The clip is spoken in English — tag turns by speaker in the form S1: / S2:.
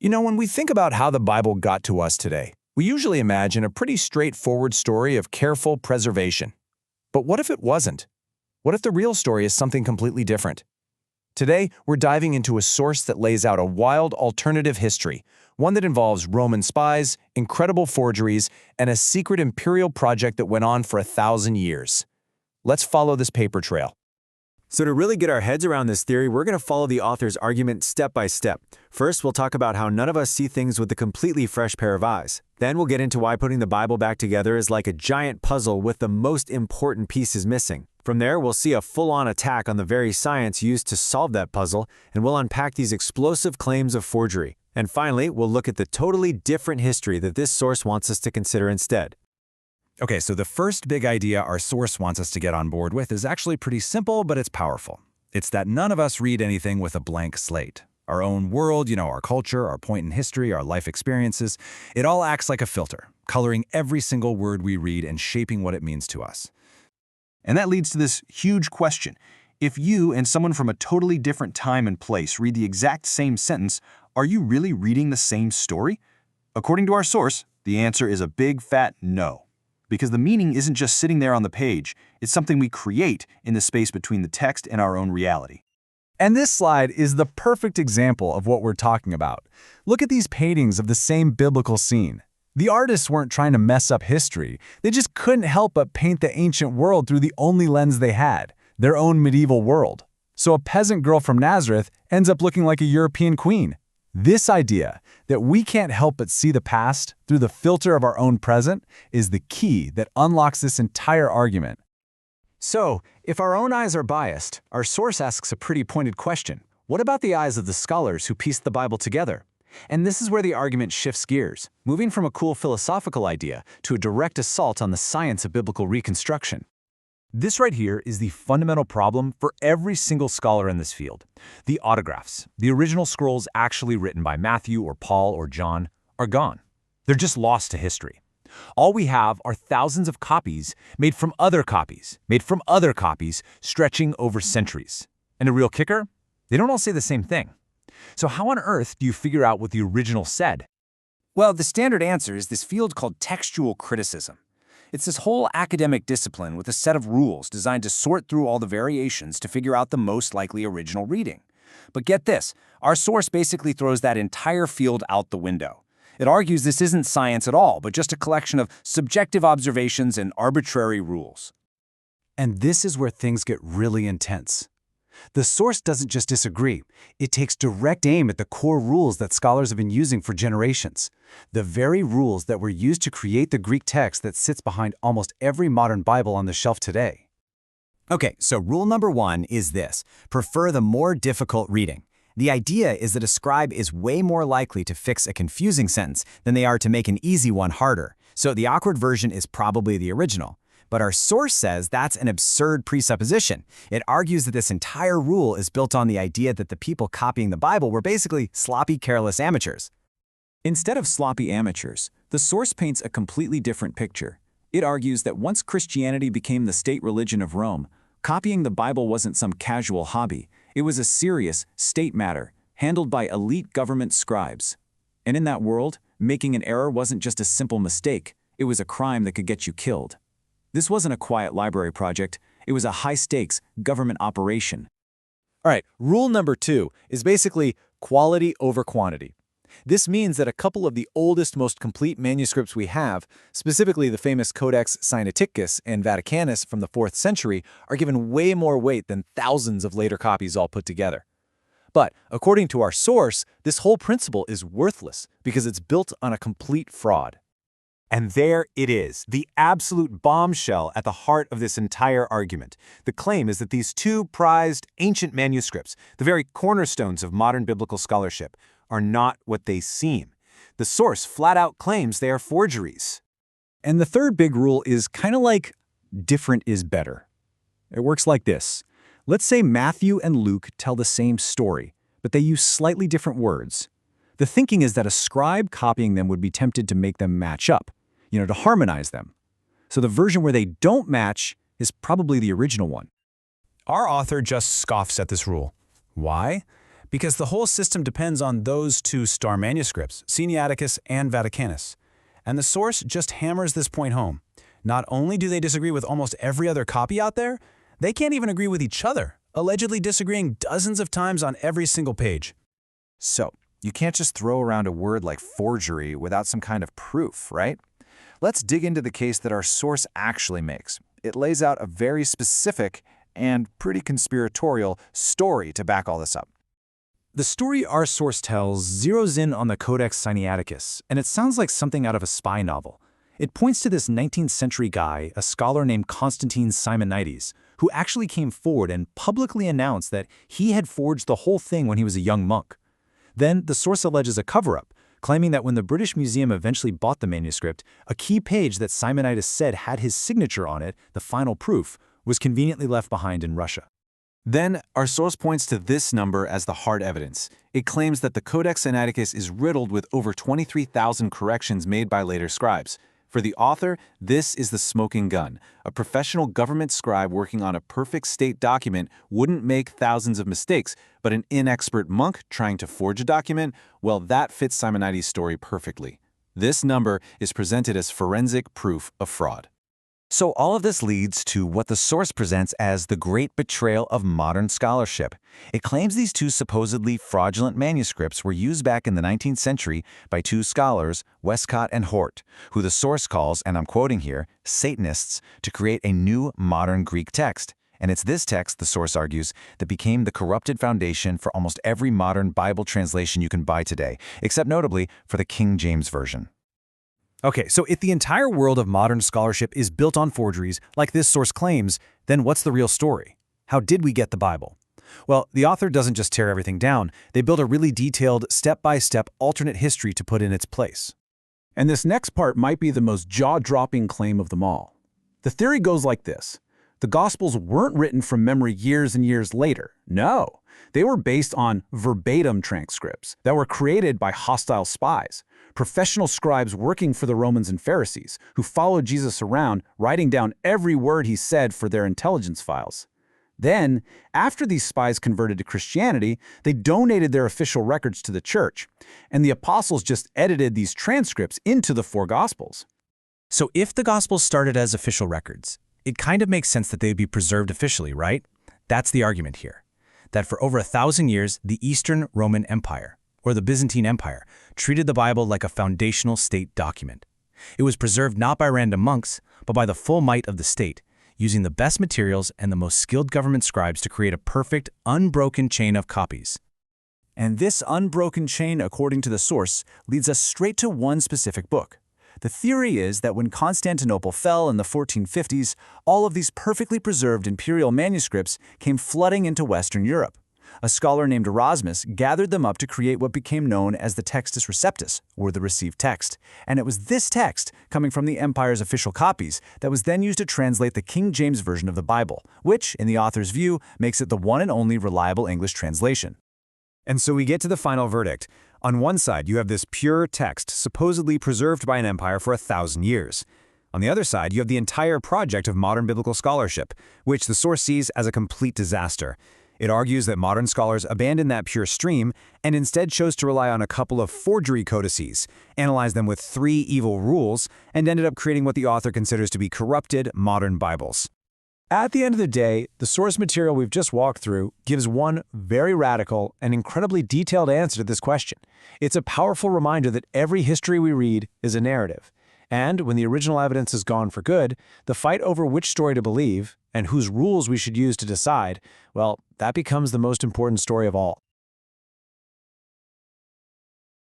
S1: When we think about how the Bible got to us today, we usually imagine a pretty straightforward story of careful preservation. But what if it wasn't? What if the real story is something completely different? Today, we're diving into a source that lays out a wild alternative history, one that involves Roman spies, incredible forgeries, and a secret imperial project that went on for 1,000 years. Let's follow this paper trail.
S2: So to really get our heads around this theory, we're going to follow the author's argument step by step. First, we'll talk about how none of us see things with a completely fresh pair of eyes. Then we'll get into why putting the Bible back together is like a giant puzzle with the most important pieces missing. From there, we'll see a full-on attack on the very science used to solve that puzzle, and we'll unpack these explosive claims of forgery. And finally, we'll look at the totally different history that this source wants us to consider instead.
S1: Okay, so the first big idea our source wants us to get on board with is actually pretty simple, but it's powerful. It's that none of us read anything with a blank slate. Our own world, our culture, our point in history, our life experiences, it all acts like a filter, coloring every single word we read and shaping what it means to us.
S3: And that leads to this huge question. If you and someone from a totally different time and place read the exact same sentence, are you really reading the same story? According to our source, the answer is a big fat no. Because the meaning isn't just sitting there on the page, it's something we create in the space between the text and our own reality.
S4: And this slide is the perfect example of what we're talking about. Look at these paintings of the same biblical scene. The artists weren't trying to mess up history. They just couldn't help but paint the ancient world through the only lens they had, their own medieval world. So a peasant girl from Nazareth ends up looking like a European queen. This idea that we can't help but see the past through the filter of our own present is the key that unlocks this entire argument.
S1: So, if our own eyes are biased, our source asks a pretty pointed question. What about the eyes of the scholars who pieced the Bible together? And this is where the argument shifts gears, moving from a cool philosophical idea to a direct assault on the science of biblical reconstruction.
S4: This right here is the fundamental problem for every single scholar in this field. The autographs, the original scrolls actually written by Matthew or Paul or John, are gone. They're just lost to history. All we have are thousands of copies made from other copies, stretching over centuries. And the real kicker? They don't all say the same thing. So how on earth do you figure out what the original said?
S5: Well, the standard answer is this field called textual criticism. It's this whole academic discipline with a set of rules designed to sort through all the variations to figure out the most likely original reading. But get this, our source basically throws that entire field out the window. It argues this isn't science at all, but just a collection of subjective observations and arbitrary rules.
S4: And this is where things get really intense. The source doesn't just disagree, it takes direct aim at the core rules that scholars have been using for generations. The very rules that were used to create the Greek text that sits behind almost every modern Bible on the shelf today.
S6: Okay, so rule number 1 is this: prefer the more difficult reading. The idea is that a scribe is way more likely to fix a confusing sentence than they are to make an easy one harder. So the awkward version is probably the original. But our source says that's an absurd presupposition. It argues that this entire rule is built on the idea that the people copying the Bible were basically sloppy, careless amateurs.
S7: Instead of sloppy amateurs, the source paints a completely different picture. It argues that once Christianity became the state religion of Rome, copying the Bible wasn't some casual hobby. It was a serious, state matter, handled by elite government scribes. And in that world, making an error wasn't just a simple mistake, it was a crime that could get you killed. This wasn't a quiet library project, it was a high-stakes government operation.
S2: All right, rule number 2 is basically quality over quantity. This means that a couple of the oldest, most complete manuscripts we have, specifically the famous Codex Sinaiticus and Vaticanus from the 4th century, are given way more weight than thousands of later copies all put together. But according to our source, this whole principle is worthless because it's built on a complete fraud.
S8: And there it is, the absolute bombshell at the heart of this entire argument. The claim is that these two prized ancient manuscripts, the very cornerstones of modern biblical scholarship, are not what they seem. The source flat out claims they are forgeries.
S4: And the third big rule is kind of like different is better. It works like this. Let's say Matthew and Luke tell the same story, but they use slightly different words. The thinking is that a scribe copying them would be tempted to make them match up, to harmonize them. So the version where they don't match is probably the original one.
S1: Our author just scoffs at this rule. Why?
S4: because the whole system depends on those two star manuscripts, Sinaiticus and Vaticanus. And the source just hammers this point home. Not only do they disagree with almost every other copy out there, they can't even agree with each other, allegedly disagreeing dozens of times on every single page.
S1: So, you can't just throw around a word like forgery without some kind of proof, right? Let's dig into the case that our source actually makes. It lays out a very specific and pretty conspiratorial story to back all this up.
S5: The story our source tells zeroes in on the Codex Sinaiticus, and it sounds like something out of a spy novel. It points to this 19th century guy, a scholar named Constantine Simonides, who actually came forward and publicly announced that he had forged the whole thing when he was a young monk. Then the source alleges a cover-up, claiming that when the British Museum eventually bought the manuscript, a key page that Simonides said had his signature on it, the final proof, was conveniently left behind in Russia.
S8: Then, our source points to this number as the hard evidence. It claims that the Codex Sinaiticus is riddled with over 23,000 corrections made by later scribes. For the author, this is the smoking gun. A professional government scribe working on a perfect state document wouldn't make thousands of mistakes, but an inexpert monk trying to forge a document, well, that fits Simonides' story perfectly. This number is presented as forensic proof of fraud.
S1: So all of this leads to what the source presents as the great betrayal of modern scholarship. It claims these two supposedly fraudulent manuscripts were used back in the 19th century by two scholars, Westcott and Hort, who the source calls, and I'm quoting here, Satanists, to create a new modern Greek text. And it's this text, the source argues, that became the corrupted foundation for almost every modern Bible translation you can buy today, except notably for the King James Version.
S4: Okay, so if the entire world of modern scholarship is built on forgeries, like this source claims, then what's the real story? How did we get the Bible? Well, the author doesn't just tear everything down. They build a really detailed, step-by-step alternate history to put in its place.
S7: And this next part might be the most jaw-dropping claim of them all. The theory goes like this. The Gospels weren't written from memory years and years later. No, they were based on verbatim transcripts that were created by hostile spies, professional scribes working for the Romans and Pharisees, who followed Jesus around, writing down every word he said for their intelligence files. Then, after these spies converted to Christianity, they donated their official records to the church, and the apostles just edited these transcripts into the four Gospels.
S4: So if the Gospels started as official records, it kind of makes sense that they'd be preserved officially, right? That's the argument here. That for over 1,000 years, the Eastern Roman Empire, or the Byzantine Empire, treated the Bible like a foundational state document. It was preserved not by random monks, but by the full might of the state, using the best materials and the most skilled government scribes to create a perfect, unbroken chain of copies.
S5: And this unbroken chain, according to the source, leads us straight to one specific book. The theory is that when Constantinople fell in the 1450s, all of these perfectly preserved imperial manuscripts came flooding into Western Europe. A scholar named Erasmus gathered them up to create what became known as the Textus Receptus, or the received text. And it was this text, coming from the empire's official copies, that was then used to translate the King James Version of the Bible, which, in the author's view, makes it the one and only reliable English translation.
S2: And so we get to the final verdict. On one side, you have this pure text supposedly preserved by an empire for 1,000 years. On the other side, you have the entire project of modern biblical scholarship, which the source sees as a complete disaster. It argues that modern scholars abandoned that pure stream and instead chose to rely on a couple of forgery codices, analyzed them with 3 evil rules, and ended up creating what the author considers to be corrupted modern Bibles. At the end of the day, the source material we've just walked through gives one very radical and incredibly detailed answer to this question. It's a powerful reminder that every history we read is a narrative. And when the original evidence is gone for good, the fight over which story to believe and whose rules we should use to decide, well, that becomes the most important story of all.